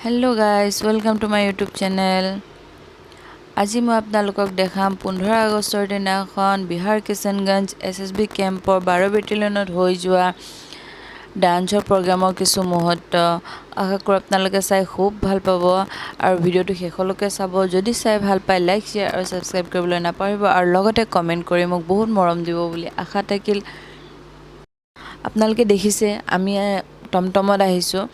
Hello guys, welcome to my YouTube channel. আজি মই আপোনালোকক দেখাম 15 আগষ্টৰ দিনাখন বিহাৰ কিষাণগঞ্জ SSB কেম্পৰ 12 বেটেলিয়নত হৈ যোৱা ডান্সৰ প্ৰগ্ৰামৰ কিছু মুহূৰ্ত। আশা কৰোঁ আপোনালোকে চাই খুব ভাল পাব আৰু ভিডিঅ'টো শেষলৈকে চাব। যদি চাই ভাল পায় লাইক শ্বেয়াৰ আৰু সাবস্ক্ৰাইব কৰিবলৈ নাপাহৰিব আৰু লগতে কমেণ্ট কৰি মোক বহুত মৰম দিব বুলি আশা থাকিল। আপোনালোকে দেখিছে আমি টমটমত আহিছোঁ।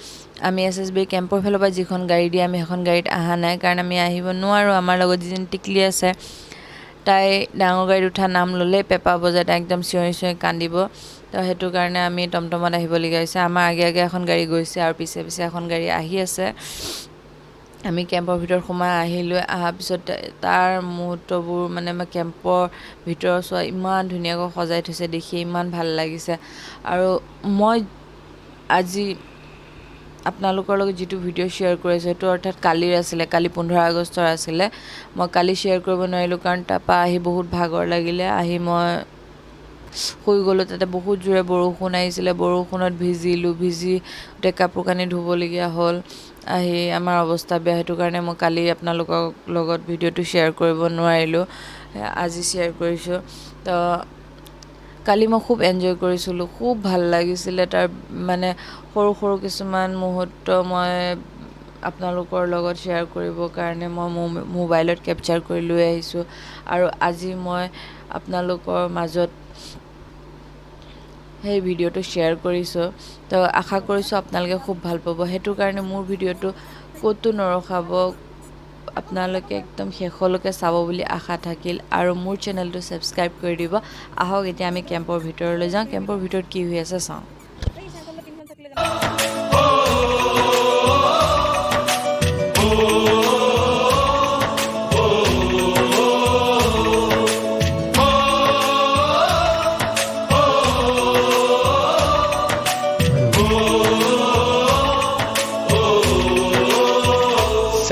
আমি SSB কেম্পৰ ফালৰ পৰা যিখন গাড়ী দিয়ে আমি সেইখন গাড়ীত অহা নাই, কাৰণ আমি আহিব নোৱাৰোঁ। আমাৰ লগত যিজনী টিকলি আছে তাই ডাঙৰ গাড়ীত উঠা নাম ল'লেই পেপা বজাই তাই একদম চিঞৰি চিঞৰি কান্দিব। তো সেইটো কাৰণে আমি টমটমত আহিবলগীয়া হৈছে। আমাৰ আগে আগে এখন গাড়ী গৈছে আৰু পিছে পিছে এখন গাড়ী আহি আছে। আমি কেম্পৰ ভিতৰত সোমাই আহিলোঁ। অহাৰ পিছত তাৰ মুহূৰ্তবোৰ মানে কেম্পৰ ভিতৰৰ চোৱা ইমান ধুনীয়াকৈ সজাই থৈছে, দেখি ইমান ভাল লাগিছে। আৰু মই আজি আপোনালোকৰ লগত যিটো ভিডিঅ' শ্বেয়াৰ কৰিছোঁ সেইটো অৰ্থাৎ কালিৰ আছিলে, কালি 15 আগষ্টৰ আছিলে। মই কালি শ্বেয়াৰ কৰিব নোৱাৰিলোঁ কাৰণ তাৰপৰা আহি বহুত ভাগৰ লাগিলে। আহি মই শুই গ'লোঁ। তাতে বহুত জোৰে বৰষুণ আহিছিলে, বৰষুণত ভিজি গোটেই কাপোৰ কানি ধুবলগীয়া হ'ল। আহি আমাৰ অৱস্থা বেয়া, সেইটো কাৰণে মই কালি আপোনালোকৰ লগত ভিডিঅ'টো শ্বেয়াৰ কৰিব নোৱাৰিলোঁ। আজি শ্বেয়াৰ কৰিছোঁ। তো কালি মই খুব এনজয় কৰিছিলোঁ, খুব ভাল লাগিছিলে। তাৰ মানে সৰু সৰু কিছুমান মুহূৰ্ত মই আপোনালোকৰ লগত শ্বেয়াৰ কৰিবৰ কাৰণে মই মোবাইলত কেপচাৰ কৰি লৈ আহিছোঁ আৰু আজি মই আপোনালোকৰ মাজত সেই ভিডিঅ'টো শ্বেয়াৰ কৰিছোঁ। তো আশা কৰিছোঁ আপোনালোকে খুব ভাল পাব। সেইটো কাৰণে মোৰ ভিডিঅ'টো ক'তো নৰখাব, আপোনালোকে একদম শেষলৈকে চাব বুলি আশা থাকিল আৰু মোৰ চেনেলটো ছাবস্ক্ৰাইব কৰি দিব। আহক এতিয়া আমি কেম্পৰ ভিতৰলৈ যাওঁ, কেম্পৰ ভিতৰত কি হৈ আছে চাওঁ।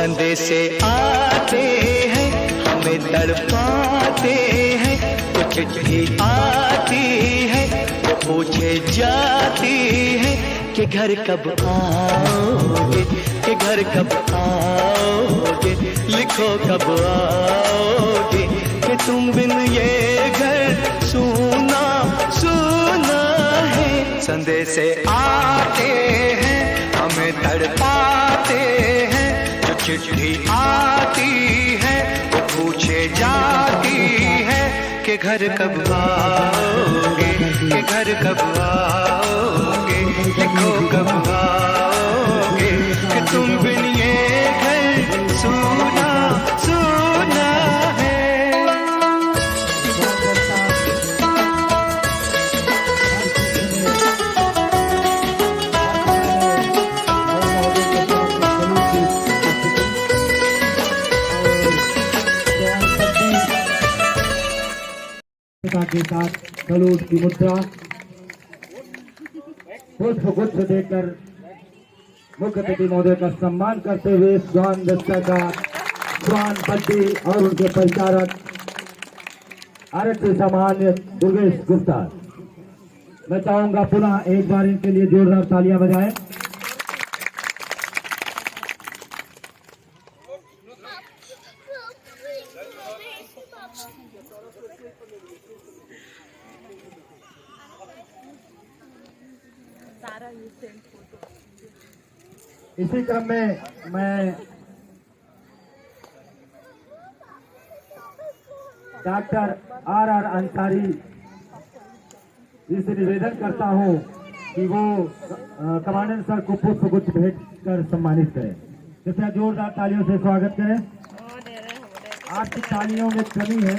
संदेश आते हैं हमें तड़पाते हैं, कुछ भी आती है वो पूछे जाती है कि घर कब आओगे, कि घर कब आओगे, लिखो कब आओगे, कि तुम बिन ये घर सूना सूना है। संदेश आते हैं हमें तड़पाते हैं, चिट्ठी आती है वो पूछे जाती है कि घर कब आओगे, कि घर कब आओगे, लिखो कब आओगे, कि तुम बिन ये घर सूना सूना है। के साथ सलूट की मुद्रा पुष्प गुच्छ देकर मुख्य अतिथि महोदय का सम्मान करते हुए स्वान दस्ता का स्वान पट्टी और उनके परिचारक आरक्षी सामान्य दुर्गेश गुप्ता। मैं चाहूंगा पुनः एक बार इनके लिए जोरदार तालियां बजाएं। इसी क्रम में मैं डॉक्टर आर अंसारी जी से निवेदन करता हूं कि वो कमांडेंट सर को पुष्प गुच्छ भेंट कर सम्मानित करें। कृपया जोरदार तालियों से स्वागत करें। आपकी तालियों में कमी है।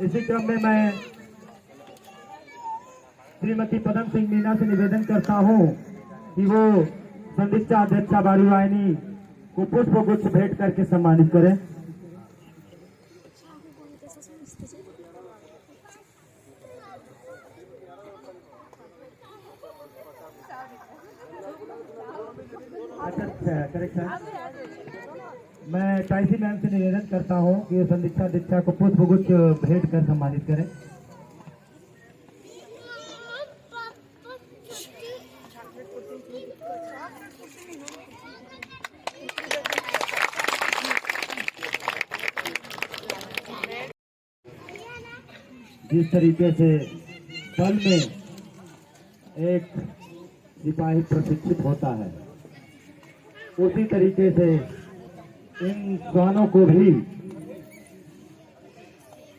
इसी क्रम में मैं श्रीमती पदम सिंह मीना से निवेदन करता हूं कि वो संदीक्षा अध्यक्षा बारूवाहिनी को पुष्प गुच्छ भेंट करके सम्मानित करें। अच्छा करेक्ट है। मैं टाइसी मैम से निवेदन करता हूँ कि संदीक्षा दीक्षा को पुष्पगुच्छ भेंट कर सम्मानित करें। जिस तरीके से दल में एक सिपाही प्रशिक्षित होता है, उसी तरीके से इन श्वानों को भी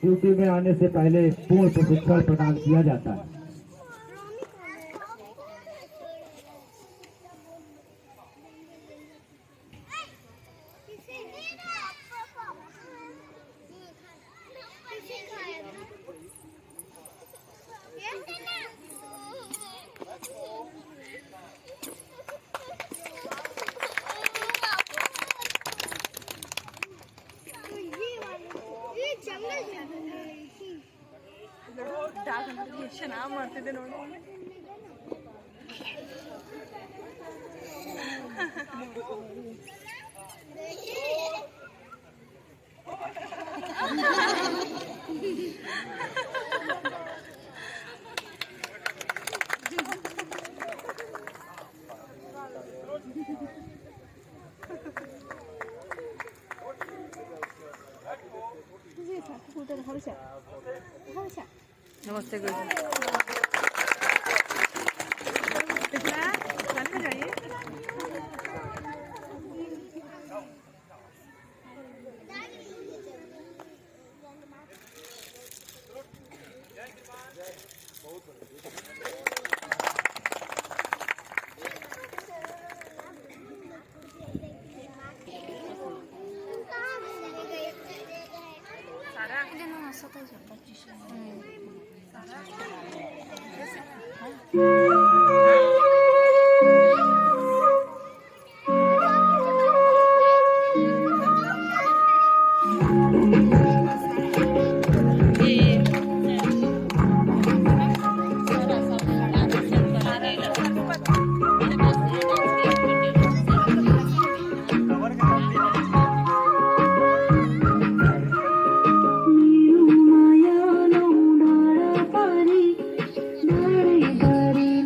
ड्यूटी में आने से पहले पूर्ण प्रशिक्षण प्रदान किया जाता है। ಮಾಡ್ತಿದ್ದೆ ನೋಡಿ नमस्ते गुरु माया नो डाळ पारी डाळे डाळे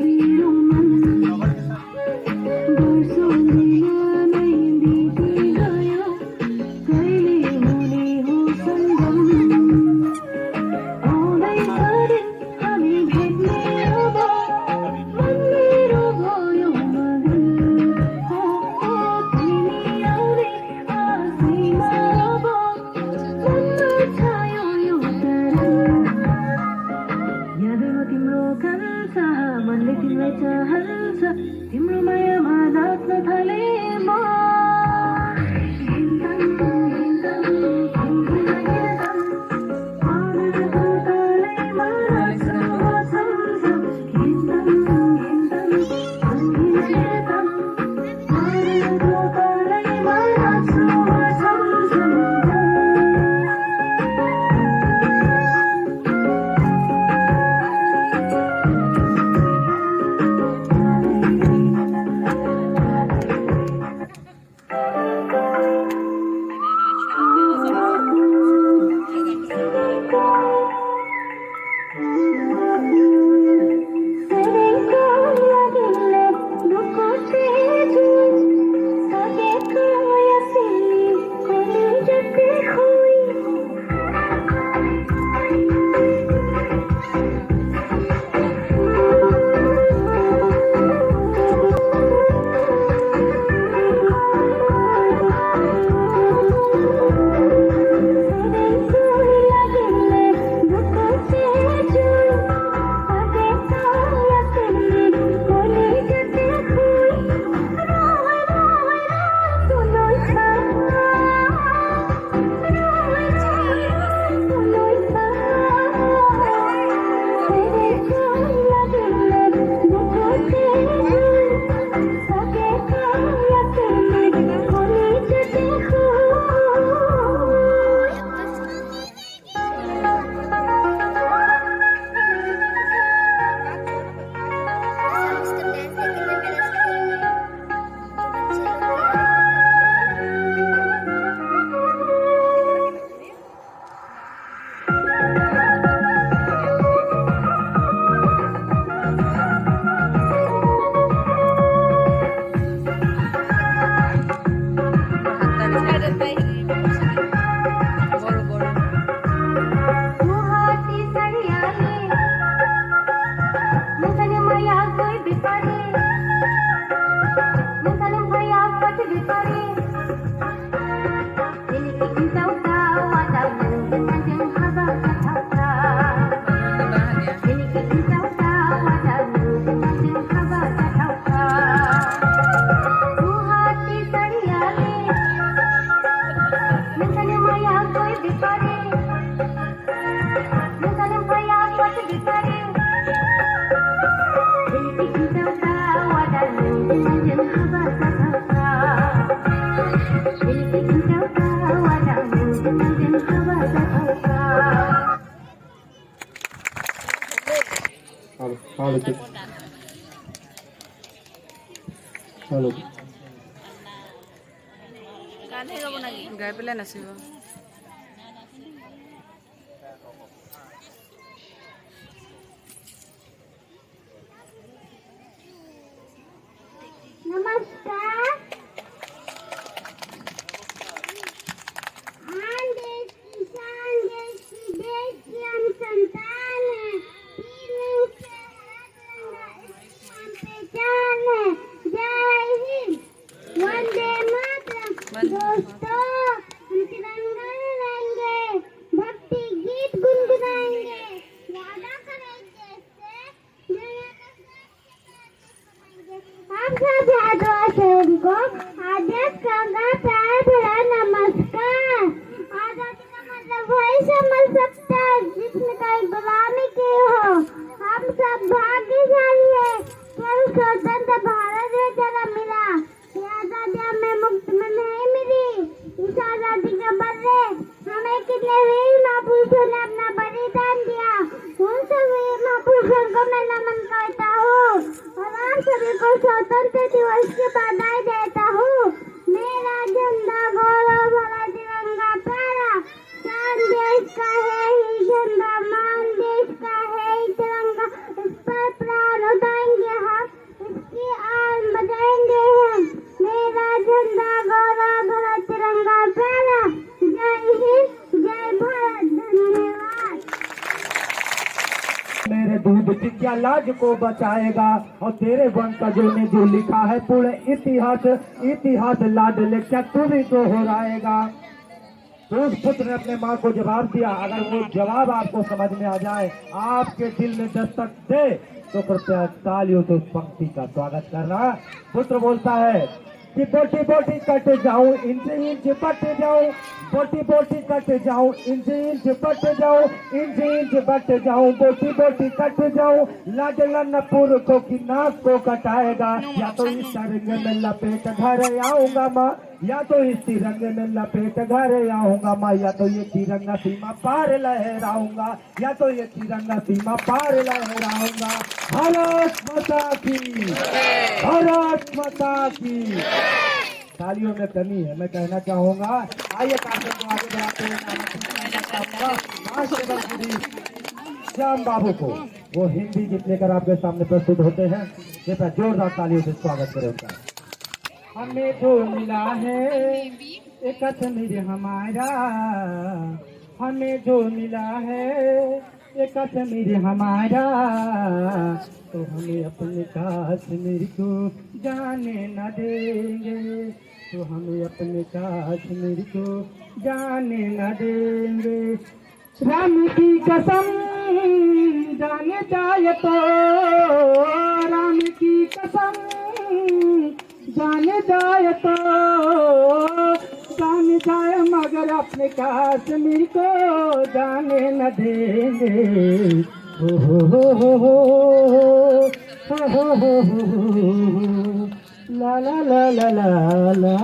গাই পেলাই নাচিব। नमस्कार। आन देश की शान, देश की हम संतान है। तीनों से हरा तिरंगा हम पहचान है। जय हिंद, वंदे मातरम। दोस्तों, हम तिरंगा लहराएंगे, भक्ति गीत गुनगुनाएंगे, वादा करेंगे से हम सब भारतवासियों को आदेश करना प्यार भरा नमस्कार। आजादी का मतलब वही समझ सकता है जिसने कहीं गुलामी की हो। हम सब भाग्यशाली है केवल स्वतंत्र भारत में जन्म मिला। ये आजादी हमें मुफ्त में नहीं मिली। इस आजादी के बदले हमें कितने वीर महापुरुषों ने अपना बलिदान दिया। उन सब वीर महापुरुषों को मैं नमन करता हूँ और आप सभी को स्वतंत्र दिवस की बधाई देता हूँ। मेरा झंडा गौरव भरा तिरंगा प्यारा, शान देश का है ही झंडा, मान देश का है ही तिरंगा। इस पर प्राण उठाएंगे हम, इसकी आन बजाएंगे हम। मेरा झंडा गौरव भरा तिरंगा प्यारा। जय हिंद, जय भारत। धन्यवाद। मेरे दूध चिकिया लाज को बचाएगा और तेरे वंशजों ने जो लिखा है पूरे इतिहास, इतिहास लाडले क्या तू भी तो हो जाएगा। तो उस पुत्र ने अपने माँ को जवाब दिया। अगर वो जवाब आपको समझ में आ जाए, आपके दिल में दस्तक दे, तो कृपया तालियों से उस पंक्ति का स्वागत करना। पुत्र बोलता है कि बोटी बोटी कट जाऊं, इंच इंच बट जाऊं, बोटी बोटी कट जाऊं, इंच इंच बट जाऊं, इंच इंच बट जाऊं, बोटी बोटी कट जाऊं। लाडला नपुर को की नाक को कटाएगा, या तो इस तरंग में लपेट घर आऊंगा माँ, या तो इस तिरंगे में लपेट घर आऊंगा माँ, या तो ये तिरंगा सीमा पार लहराऊंगा, या तो ये तिरंगा सीमा पार लहराऊंगा। भारत माता की, भारत माता की। तालियों में कमी है, मैं कहना चाहूंगा। आइए कार्यक्रम को आगे बढ़ाते हैं। श्याम बाबू को वो हिंदी गीत लेकर आपके सामने प्रस्तुत होते हैं। कृपया जोरदार तालियों से स्वागत करें उनका। हमें जो मिला है एक कश्मीर हमारा, हमें जो मिला है एक कश्मीर हमारा, तो हमें अपने कश्मीर को जाने न देंगे, तो हमें अपने कश्मीर को जाने न देंगे। राम की कसम जाने जाए तो, राम की कसम जाने जाए तो, जाने जाए मगर अपने कश्मीर को जाने न देंगे। हो ला ला ला ला ला ला,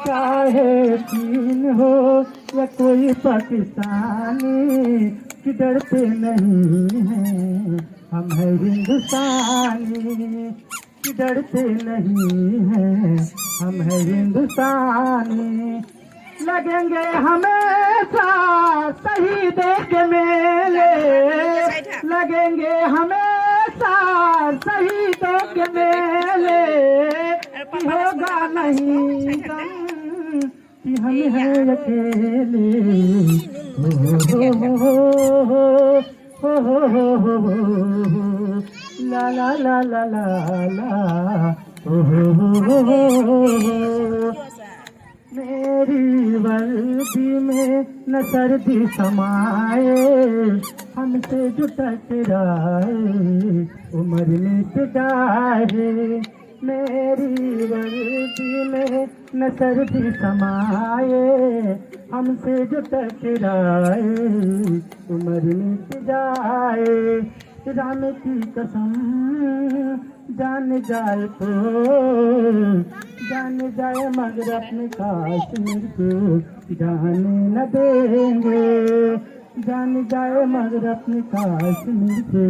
चाहे चीन हो या कोई पाकिस्तानी, कि डरते नहीं हैं हम है हिंदुस्तानी, कि डरते नहीं हैं हम है हिंदुस्तानी। लगेंगे हमेशा शहीदों के मेले, लगेंगे हमेशा शहीदों के मेले, कि होगा नहीं गम कि हम हैं अकेले। ला ला ला ला ला ला, मेरी वर्दी में न सर्दी समाए, हमसे जो टकराए उम्र मिट जाए। मेरी वर्दी में न सर्दी समाए, हमसे जो टकराए उम्र मिट जाए। राम की कसम जान जाए तो, जान जाए मगर अपने कश्मीर को जाने न देंगे। जान जाए मगर अपने काश्मीर से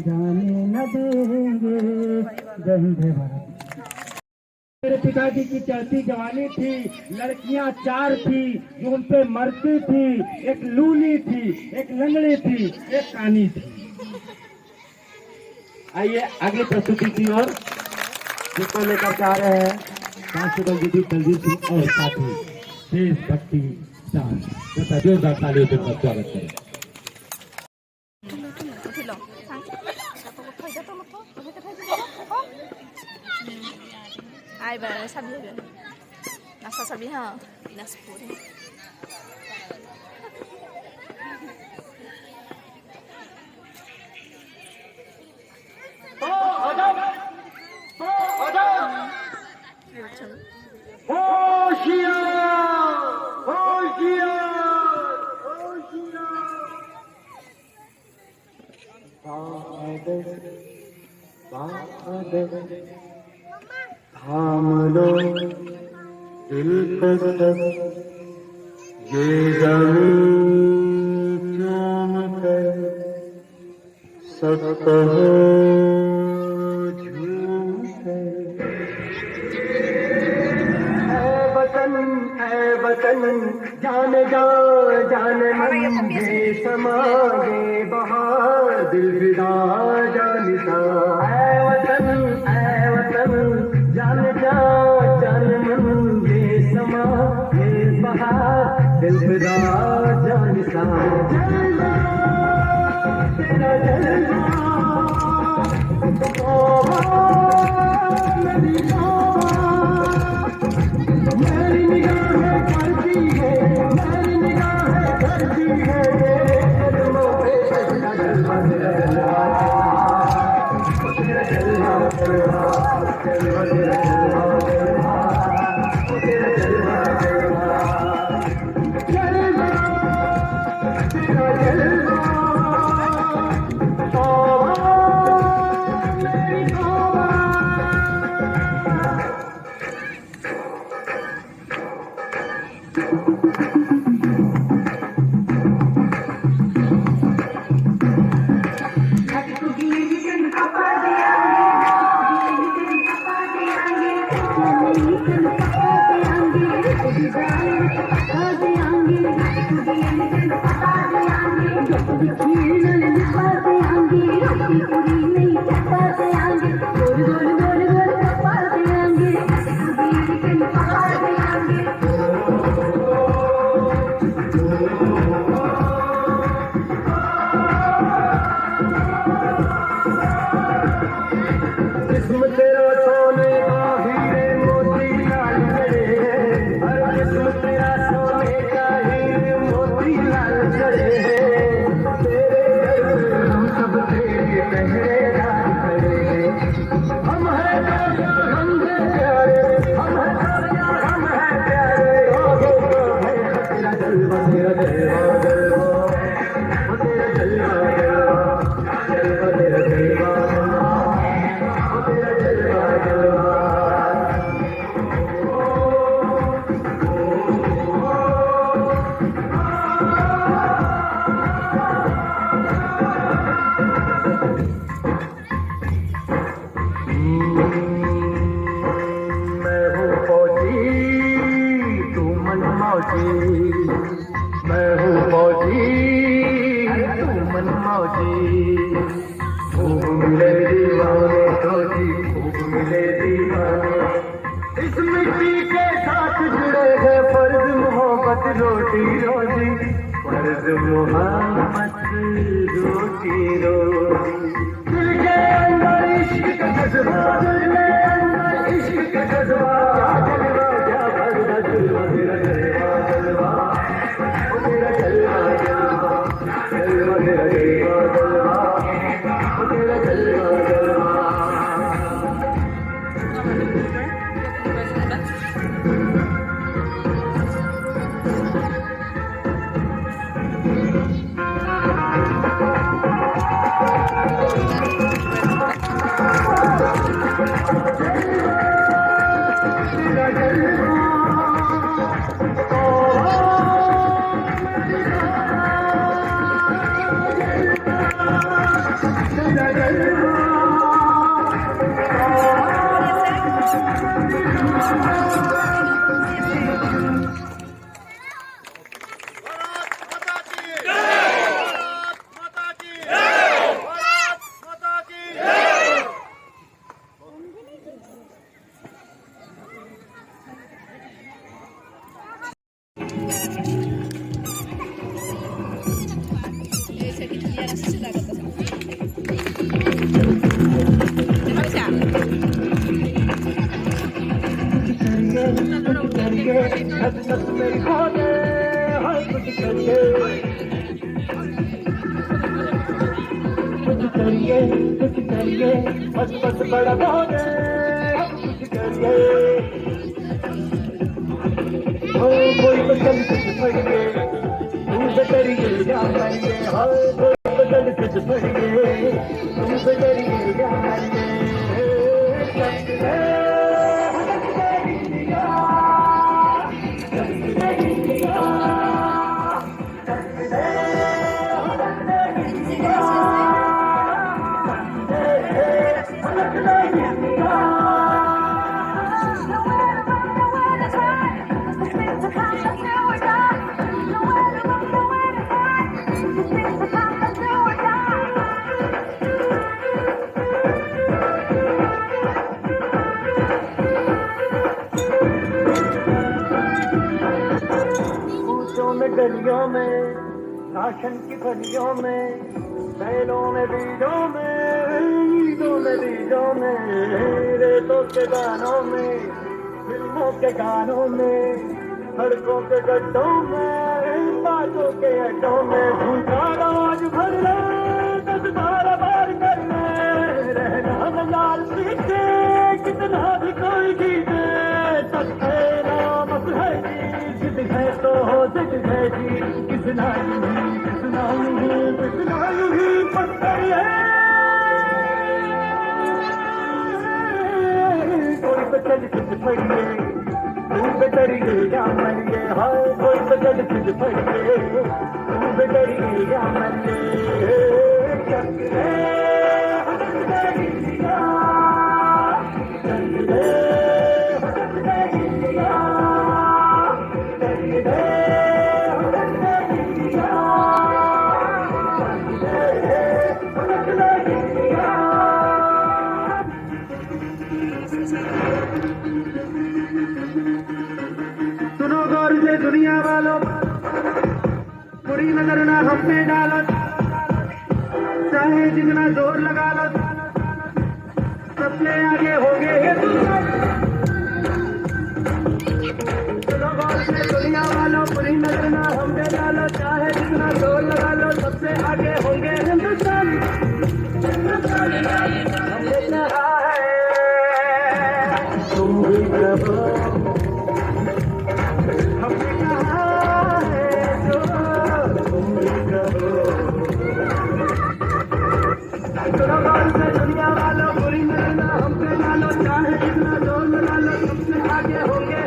जाने न देंगे। जय हिंद जय भारत। मेरे पिताजी की चढ़ती जवानी थी, लड़कियां 4 थी जो उन पे मरती थी। एक लूली थी, एक लंगड़ी थी, एक कानी थी। आइए अगली प्रस्तुति की ओर, जिसको लेकर के आ रहे हैं कांस्टेबल दीदी दलजीत सिंह और साथी देशभक्ति स्टार। जोरदार तालियों के साथ स्वागत करें। Ai bà sabia rồi. Nasa sabia ha. Nasa puri. थाम लो दिल तक ये ज़मीं चूम कर, सब कहो झूम कर। ऐ वतन जाने जा जाने मन ये समा ये बहार दिल विदा जानिसा। ऐ वतन जाने जा जाने मन ये समा ये बहार दिल विदा जानिसा। जलवा तेरा जलवा मेरी मेरी निगाहें करती है, मेरी निगाहें करती है तेरे कदमों पे सजदा। जलवा तेरा जलवा तेरा जलवा जलवा जलवा तेरा जलवा जलवा तेरा जलवा जलवा जलवा तेरा जलवा। मेरी तौबा जिस्म तेरा सोने का हीरे मोती लाल जड़े हैं, हर जिस्म तेरा सोने का हीरे मोती लाल जड़े हैं। तेरे दर हम सब तेरे पहरेदार खड़े हैं। हम हैं ताजा हम हैं प्यारे, हम हैं ताजा हम हैं प्यारे। आगे का है तेरा जलवा तेरा जलवा जलवा तेरा जलवा जलवा जलवा तेरा जलवा तेरा जलवा जलवा। मैं हूँ फौजी तू मन मौजी, मैं हूँ फौजी तू मन मौजी। खूब मिले दीवाने फौजी खूब मिले दीवाने। इस मिट्टी के साथ जुड़े हैं फर्ज मोहब्बत रोटी रोजी, फर्ज मोहब्बत रोटी रोजी। दिल के अंदर इश्क का जज्बा, दिल के अंदर इश्क का जज्बा। क्या जलवा क्या भरदा जलवा तेरा जलवा जलवा तेरा जलवा जलवा जलवा तेरा जलवा जलवा तेरा जलवा जलवा। तेरा नस नस में खोले हर कुछ करिए बस बस बड़ा बोले हम कुछ करिए हो कोई बदल कुछ पड़िए तू बदलिए या मानिए हो कोई बदल कुछ पड़िए तू बदलिए या मानिए गलियों में राशन की फलियों में बैलों में बीजों में ईदों में बीजों में रेतों के गानों में फिल्मों के गानों में सड़कों के गड्ढों में बातों के अड्डों में झूठा राज भर ले 10-12 बार कर ले रहना लाल पीछे कितना भी कोई जीते सबके नाम है जिद है तो हो जिद है जी कितना यूं ही पत्थर है कोई बचल सिद्ध पड़िए तू बेटरिए या मरिए हाय कोई बचल सिद्ध पड़िए तू बेटरिए या मरिए सुनो गौर से दुनिया वालों बुरी नजर ना हम पे डालो चाहे जितना जोर लगा लो सबसे आगे होंगे सुनो गौर से दुनिया वालों बुरी नजर ना हम पे डालो चाहे जितना जोर लगा लो सबसे आगे होंगे हिंदुस्तान हमने कहा है तुम भी कहो दुनिया वालों बुरी नजर हम पे डालो चाहे जितना जोर लगा लो सबसे आगे होंगे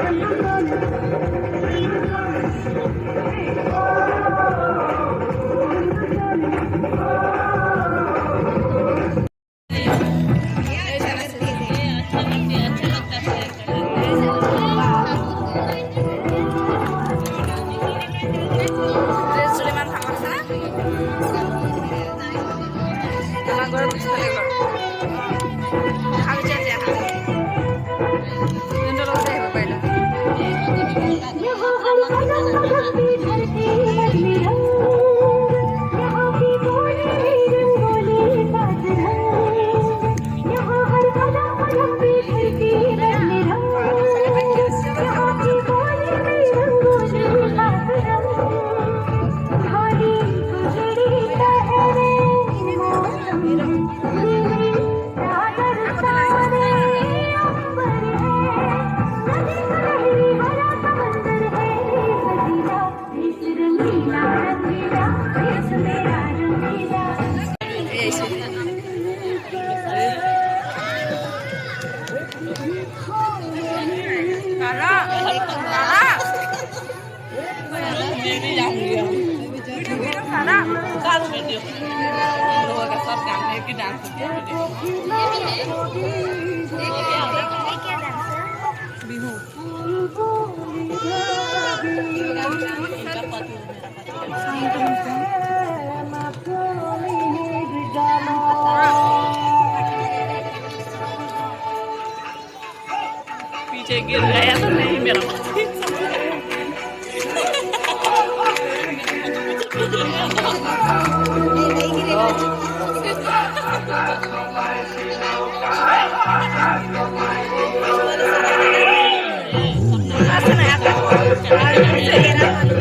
पीछे गिर गया तो नहीं मेरा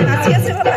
নাচি আছে বাবা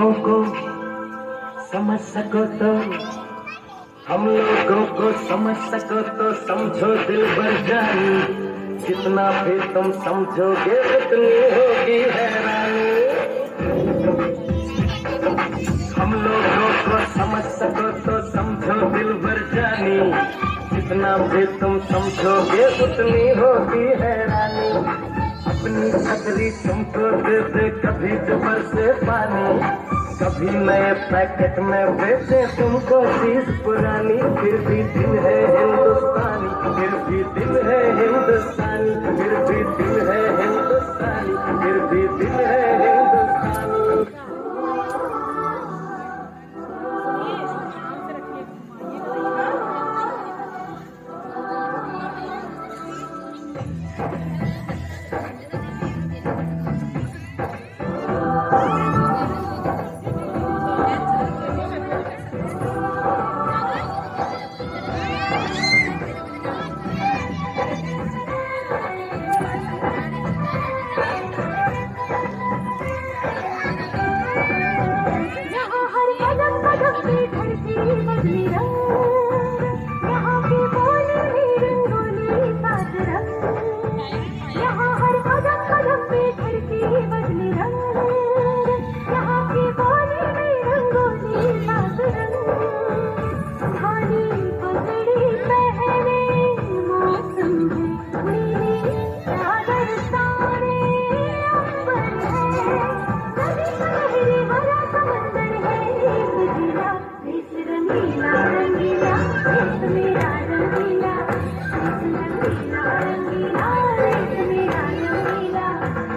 लोगों को समझ सको तो, हम लोगों को समझ सको तो समझो दिल भर जानी, जितना भी तुम समझोगे उतनी होगी हैरानी। हम लोगों को समझ सको तो समझो दिल भर जानी, जितना भी तुम समझोगे उतनी होगी हैरानी। अपनी छतरी तुमको दे दे कभी जबर से पानी, कभी नए पैकेट में बेचे तुमको चीज पुरानी, फिर भी दिल है हिंदुस्तानी, फिर भी दिल है हिंदुस्तानी, फिर भी दिल है हिंदुस्तानी, फिर भी दिल है हिंदुस्तानी। यहाँ हर कदम कदम पे धरती बदली रंग, यहाँ की बोली भी रंगोली सात रंग। यहाँ हर कदम कदम पे धरती बदली रंग, यहाँ की बोली भी रंगोली सात रंग। धानी पगड़ी पहने मौसम है नीली चादर तारे अंबर है, नदी लहरी भरा समंदर है एक जिला, देश रंगीला रंगीला देश मेरा रंगीला, देश रंगीला रंगीला देश मेरा रंगीला,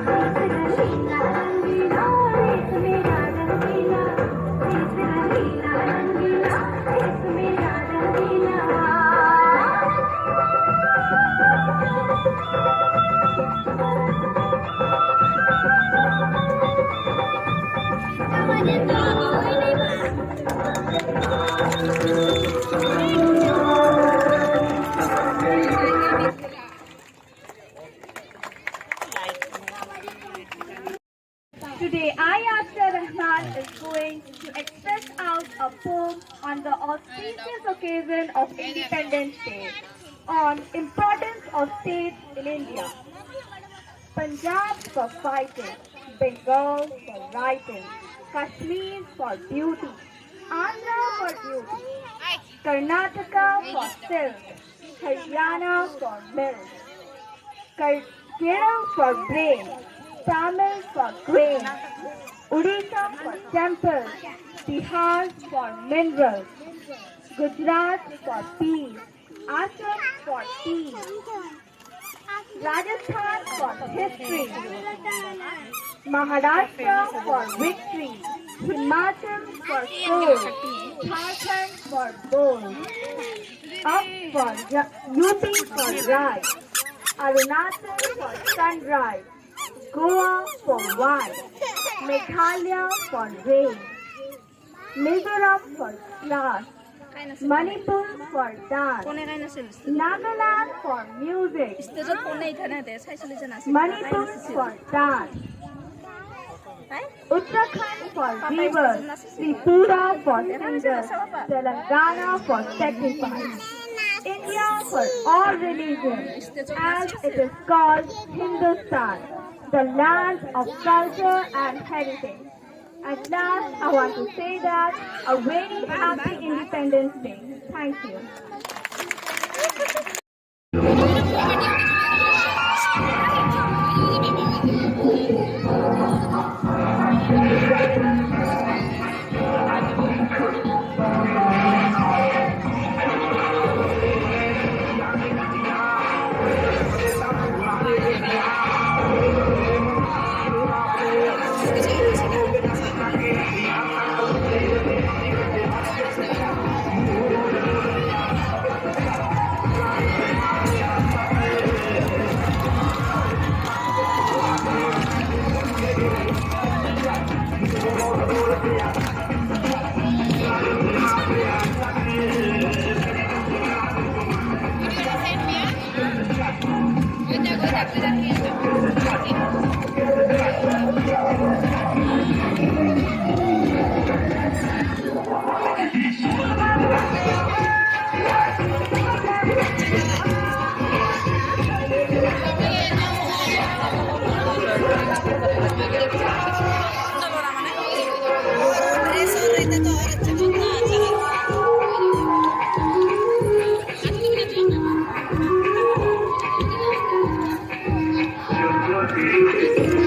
देश रंगीला रंगीला देश मेरा रंगीला, देश रंगीला रंगीला देश मेरा रंगीला। Today, I, Asghar Rahman, is going to express out a poem on the auspicious occasion of Independence Day, on importance of states in India. Punjab for fighting, Bengal for writing, Kashmir for beauty, Andhra for beauty, Karnataka for silk, Haryana for milk, Kerala for brain, Tamil for grain, Odisha for temples, Bihar for minerals, Gujarat for peace, Assam for peace, Rajasthan for history, Maharashtra for victory, Himachal for soul, Jharkhand for bold, up for UP for rise, Arunachal for sunrise, Goa for wine, Meghalaya for rain, Mizoram for stars, Manipur for dance, Nagaland for music, Manipur for dance, Uttarakhand for rivers, Tripura for singers, Telangana for sacrifice, India for all religions, as it is called Hindustan, the land of culture and heritage. At last, I want to say that a very happy Independence Day. Thank you. की